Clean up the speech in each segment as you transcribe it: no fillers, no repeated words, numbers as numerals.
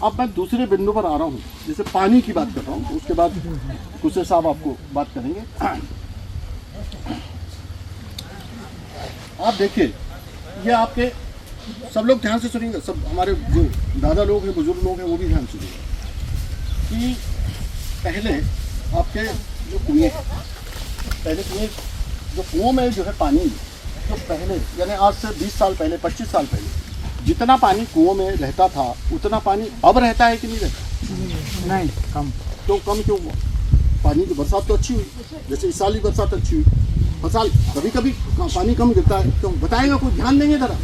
अब मैं दूसरे बिंदु पर आ रहा हूँ, जैसे पानी की बात कर रहा हूँ, उसके बाद कुशल साहब आपको बात करेंगे। आप देखिए, ये आपके सब लोग ध्यान से सुनेंगे, सब हमारे जो दादा लोग हैं, बुजुर्ग लोग हैं, वो भी ध्यान से सुनेंगे कि पहले आपके जो कुएँ, पहले कुएँ, जो कुओं में जो है पानी, जो पहले यानी आज से 20 साल पहले, 25 साल पहले जितना पानी कुओं में रहता था उतना पानी अब रहता है कि नहीं रहता? नहीं, कम। तो कम क्यों हुआ? पानी की बरसात तो अच्छी हुई, जैसे इस साल ही बरसात अच्छी हुई, हर साल कभी कभी पानी कम गिरता है, क्यों बताएगा? कोई ध्यान देंगे जरा,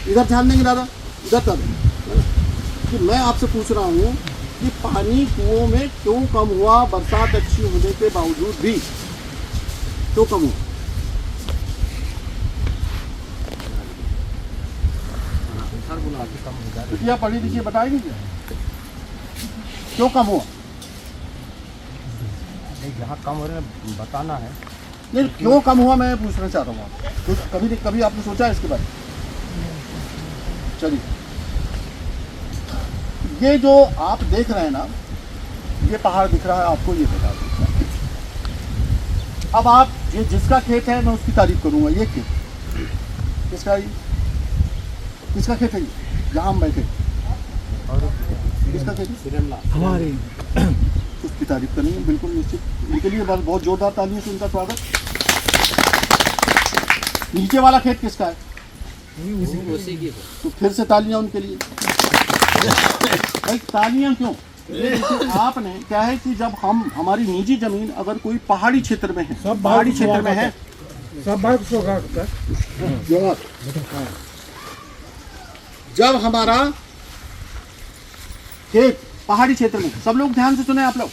इधर ध्यान देंगे दादा, इधर तक कि मैं आपसे पूछ रहा हूँ कि पानी कुओं में क्यों कम हुआ बरसात अच्छी होने के बावजूद भी? क्यों कम हुआ? क्या पढ़ी लिखिए, बताएंगे क्या क्यों कम हुआ? यहाँ कम हो रहा है बताना है। नहीं, क्यों कम हुआ मैं पूछना चाह रहा हूँ। तो कभी आपने सोचा है इसके बारे में? चलिए, ये जो आप देख रहे हैं ना, ये पहाड़ दिख रहा है आपको, ये पहाड़ दिख रहा है। अब आप ये जिसका खेत है मैं उसकी तारीफ करूंगा। ये खेत किसका है? किसका खेत है? जहाँ हम बैठे किसका खेत? हमारी। उसकी तारीफ करेंगे बिल्कुल निश्चित। इनके लिए बहुत जोरदार तालियों से उनका स्वागत। नीचे वाला खेत किसका है? उसी की। तो फिर से तालियां उनके लिए। भाई तालियां क्यों? आपने क्या है कि जब हमारी निजी जमीन अगर कोई पहाड़ी क्षेत्र में है, पहाड़ी क्षेत्र में है, सब बात जब हमारा खेत पहाड़ी क्षेत्र में, सब लोग ध्यान से सुने आप लोग,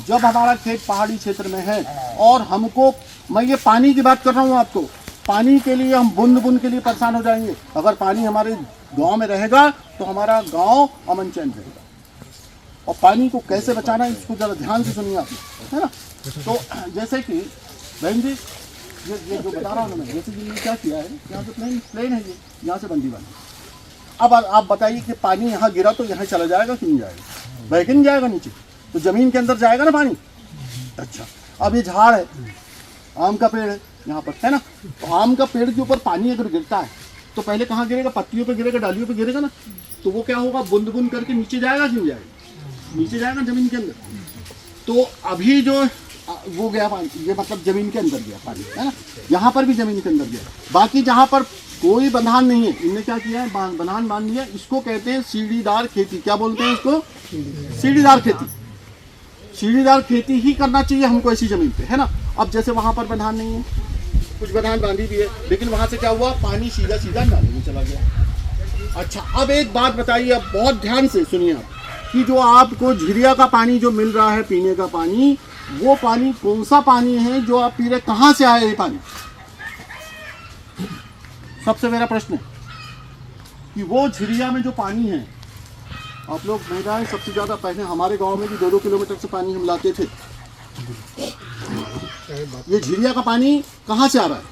जब हमारा खेत पहाड़ी क्षेत्र में है और हमको, मैं ये पानी की बात कर रहा हूँ आपको, पानी के लिए हम बूंद बूंद के लिए परेशान हो जाएंगे। अगर पानी हमारे गांव में रहेगा तो हमारा गांव अमन चैन रहेगा। और पानी को कैसे बचाना है इसको जरा ध्यान से सुनिए आप, है ना। तो जैसे कि बहन जी ये जो बता रहा हूँ मैं, जैसे कि ये क्या किया है, यहाँ से प्लेन है, ये यहाँ से बंदी बनी। अब आप बताइए कि पानी यहाँ गिरा तो यहाँ चला जाएगा कि नहीं जाएगा? बह के नहीं जाएगा नीचे, तो जमीन के अंदर जाएगा ना पानी। अच्छा, अब ये झाड़ है, आम का पेड़ है यहाँ पर, है ना। तो आम का पेड़ के ऊपर पानी अगर गिरता है तो पहले कहाँ गिरेगा? पत्तियों पे गिरेगा, डालियों पे गिरेगा ना। तो वो क्या होगा? बूंद बूंद करके नीचे जाएगा कि नहीं जाएगा? नीचे जाएगा जमीन के अंदर। तो अभी जो वो गया पानी, ये मतलब जमीन के अंदर गया पानी, है ना। यहाँ पर भी जमीन के अंदर गया। बाकी जहाँ पर कोई बंधान नहीं है, इनने क्या किया है? बंधान बांध दिया। इसको कहते हैं सीढ़ीदार खेती। क्या बोलते हैं इसको? सीढ़ीदार खेती। सीढ़ीदार खेती ही करना चाहिए हमको ऐसी जमीन पे, है ना। अब जैसे वहां पर बंधान नहीं है, कुछ बंधान बांधी भी है, लेकिन वहां से क्या हुआ? पानी सीधा सीधा नाले में चला गया। अच्छा, अब एक बात बताइए, अब बहुत ध्यान से सुनिए आप, कि जो आपको झिरिया का पानी जो मिल रहा है पीने का पानी, वो पानी कौन सा पानी है जो आप पी रहे? कहाँ से आया ये पानी? सबसे मेरा प्रश्न है कि वो झिरिया में जो पानी है, आप लोग महिलाएं सबसे ज्यादा, पहले हमारे गांव में भी 2-2 किलोमीटर से पानी हम लाते थे। ये झिरिया का पानी कहाँ से आ रहा है?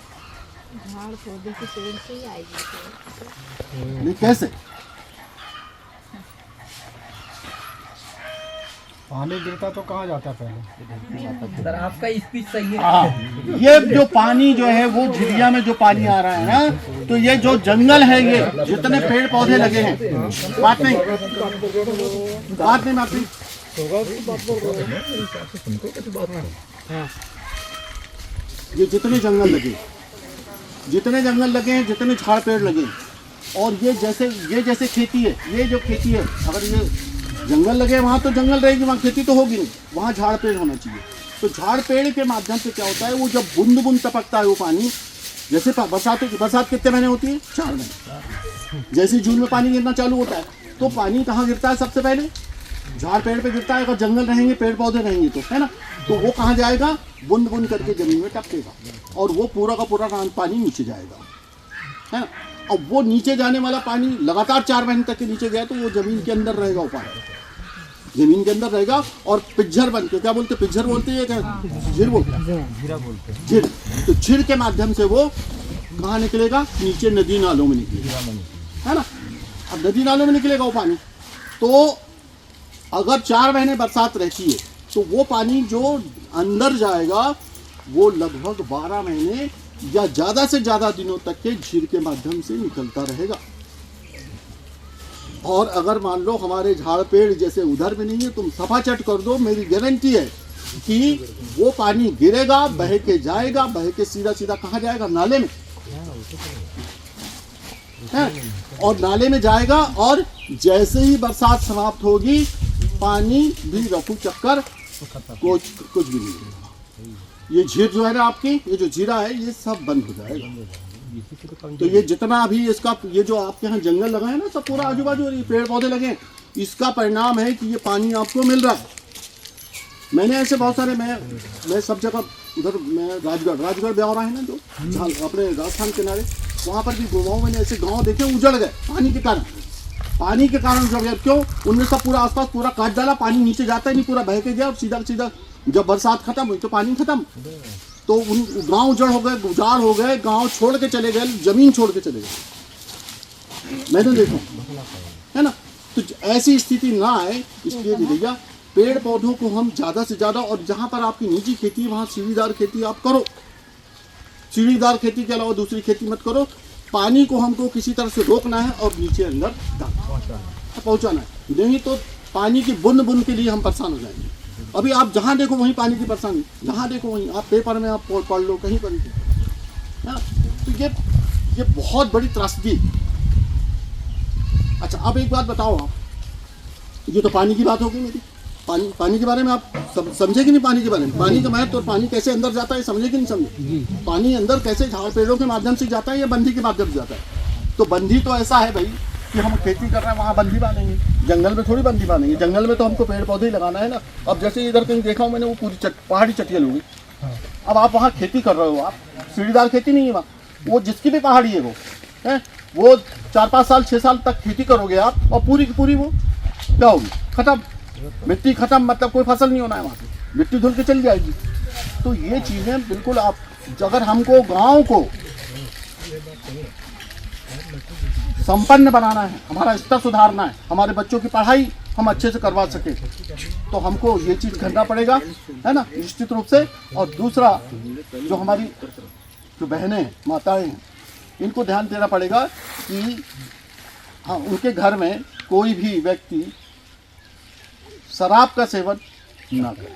झाड़ पौधे के पेड़ से ही आएगी। नहीं, कैसे? पानी गिरता तो कहाँ जाता है पहले? सर आपका स्पीच सही है। हाँ, ये जो पानी जो है वो झिरिया में जो पानी आ रहा है ना, तो ये जो जंगल है, ये जितने पेड़ पौधे लगे हैं, बात नहीं ये जितने जंगल लगे, जितने झाड़ पेड़ लगे, और ये जैसे खेती है, ये जो खेती है, अगर ये जंगल लगे वहाँ तो जंगल रहेगी, वहाँ खेती तो होगी नहीं, वहाँ झाड़ पेड़ होना चाहिए। तो झाड़ पेड़ के माध्यम से क्या होता है? वो जब बूंद बूंद टपकता है वो पानी, जैसे बरसात कितने महीने होती है? 4 महीने। जैसे जून में पानी गिरना चालू होता है तो पानी कहाँ गिरता है? सबसे पहले झाड़ पेड़ पे गिरता है। अगर जंगल रहेंगे, पेड़ पौधे रहेंगे तो, है ना, तो वो कहाँ जाएगा? बूंद बूंद करके जमीन में टपकेगा और वो पूरा का पूरा पानी नीचे जाएगा, है ना। अब वो नीचे जाने वाला पानी लगातार 4 महीने तक के नीचे गया तो वो जमीन के अंदर रहेगा, वो पानी जमीन के अंदर रहेगा और पिज्जर बन के, क्या बोलते? पिज्जर बोलते हैं, क्या झिर बोलते हैं? झिर। तो झिर के माध्यम से वो कहाँ निकलेगा? नीचे नदी नालों में निकलेगा, है ना। अब नदी नालों में निकलेगा वो पानी, तो अगर 4 महीने बरसात रहती है तो वो पानी जो अंदर जाएगा वो लगभग 12 महीने या ज़्यादा से ज़्यादा दिनों तक के झील के माध्यम से निकलता रहेगा। और अगर मान लो हमारे झाड़ पेड़ जैसे उधर में नहीं है, तुम सफा चट कर दो, मेरी गारंटी है कि वो पानी गिरेगा, बह के जाएगा, बह के सीधा सीधा कहाँ जाएगा, नाले में है, और नाले में जाएगा। और जैसे ही बरसात समाप्त होगी पानी भी रफू चक्कर कुछ भी नहीं। ये झील जो है ना आपकी, ये जो जीरा है ये सब बंद हो जाएगा। तो ये जितना अभी इसका ये जो आपके यहाँ जंगल लगा है ना, सब पूरा आजू बाजू ये पेड़ पौधे लगे हैं, इसका परिणाम है कि ये पानी आपको मिल रहा है। मैंने ऐसे बहुत सारे मैं सब जगह उधर मैं राजगढ़ ब्यावरा है ना जो अपने राजस्थान किनारे, वहाँ पर भी गाँव मैंने ऐसे गाँव देखे उजड़ गए पानी के कारण उजड़ गए। क्यों? उनने सब पूरा आसपास पूरा काट डाला, पानी नीचे जाता ही नहीं, पूरा बह के गया और सीधा सीधा जब बरसात खत्म हुई तो पानी खत्म, तो उन गाँव उजाड़ हो गए, गाँव छोड़ के चले गए, जमीन छोड़ के चले गए, मैंने देखा है ना। तो ऐसी स्थिति ना आए इसलिए भैया पेड़ पौधों को हम ज़्यादा से ज़्यादा, और जहाँ पर आपकी निजी खेती है वहाँ सीढ़ीदार खेती आप करो, सीढ़ीदार खेती के अलावा दूसरी खेती मत करो। पानी को हमको किसी तरह से रोकना है और नीचे अंदर पहुँचाना है, नहीं तो पानी की बूंद बूंद के लिए हम परेशान हो जाएंगे। अभी आप जहाँ देखो वहीं पानी की परेशानी, जहाँ देखो वहीं, आप पेपर में आप पढ़ लो कहीं पर भी, तो ये बहुत बड़ी त्रासदी। अच्छा अब एक बात बताओ आप, ये तो पानी की बात होगी मेरी, पानी के बारे में आप समझे कि नहीं, पानी के बारे में, पानी का महत्व, तो पानी कैसे अंदर जाता है समझे कि नहीं समझे, पानी अंदर कैसे झाड़ पेड़ों के माध्यम से जाता है या बंधी के माध्यम से जाता है। तो बंधी तो ऐसा है भाई कि हम खेती कर रहे हैं वहाँ बंधी बांधेंगे, जंगल में थोड़ी बंधी बांधेंगे, जंगल में तो हमको पेड़ पौधे ही लगाना है ना। अब जैसे इधर कहीं देखा हूँ मैंने, वो पूरी पहाड़ी चटियल होगी, अब आप वहाँ खेती कर रहे हो, आप सीढ़ीदार खेती नहीं है वहाँ, वो जिसकी भी पहाड़ी है वो 4-5 साल 6 साल तक खेती करोगे आप, और पूरी की पूरी वो क्या होगी, खत्म, मिट्टी खत्म, मतलब कोई फसल नहीं होना है वहाँ पे, मिट्टी धुल के चली जाएगी। तो ये चीज़ें बिल्कुल आप, अगर हमको गांव को संपन्न बनाना है, हमारा स्तर सुधारना है, हमारे बच्चों की पढ़ाई हम अच्छे से करवा सके, तो हमको ये चीज़ करना पड़ेगा, है ना, निश्चित रूप से। और दूसरा जो हमारी जो बहनें हैं, माताएँ हैं, इनको ध्यान देना पड़ेगा कि हाँ उनके घर में कोई भी व्यक्ति शराब का सेवन ना करे।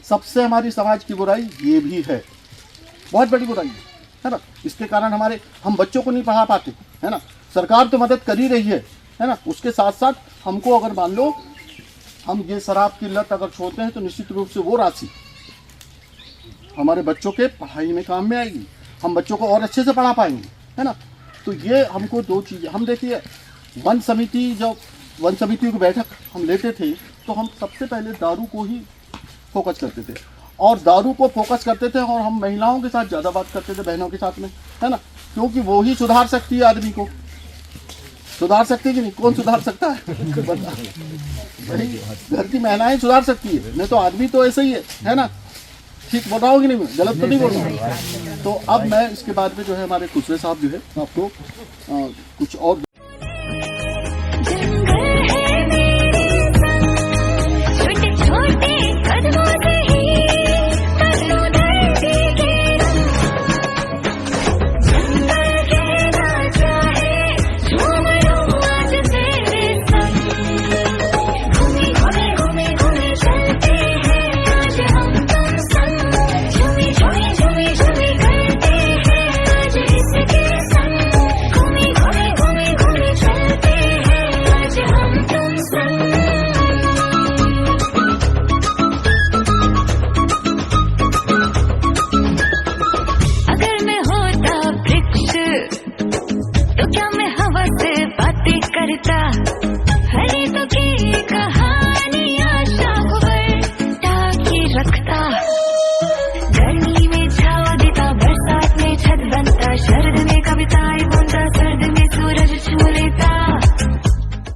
सबसे हमारी समाज की बुराई ये भी है, बहुत बड़ी बुराई है ना। इसके कारण हम बच्चों को नहीं पढ़ा पाते, है ना। सरकार तो मदद कर ही रही है ना। उसके साथ साथ हमको अगर मान लो हम ये शराब की लत अगर छोड़ते हैं तो निश्चित रूप से वो राशि हमारे बच्चों के पढ़ाई में काम में आएगी, हम बच्चों को और अच्छे से पढ़ा पाएंगे, है ना। तो ये हमको 2 चीज़ें, हम देखिए वन समितियों की बैठक हम लेते थे तो हम सबसे पहले दारू को ही फोकस करते थे, और दारू को फोकस करते थे, और हम महिलाओं के साथ ज़्यादा बात करते थे, बहनों के साथ में, है ना, क्योंकि वो ही सुधार सकती है, आदमी को सुधार सकती है कि नहीं, कौन सुधार सकता है भाई घर की महिलाएं सुधार सकती है, नहीं तो आदमी तो ऐसे ही है ना। ठीक बोल रहा हूँ कि नहीं, गलत तो नहीं बोल रहा हूँ। तो अब मैं इसके बाद में जो है हमारे खुसरे साहब जो है आपको कुछ और तो क्या मैं हवा से बातें करता।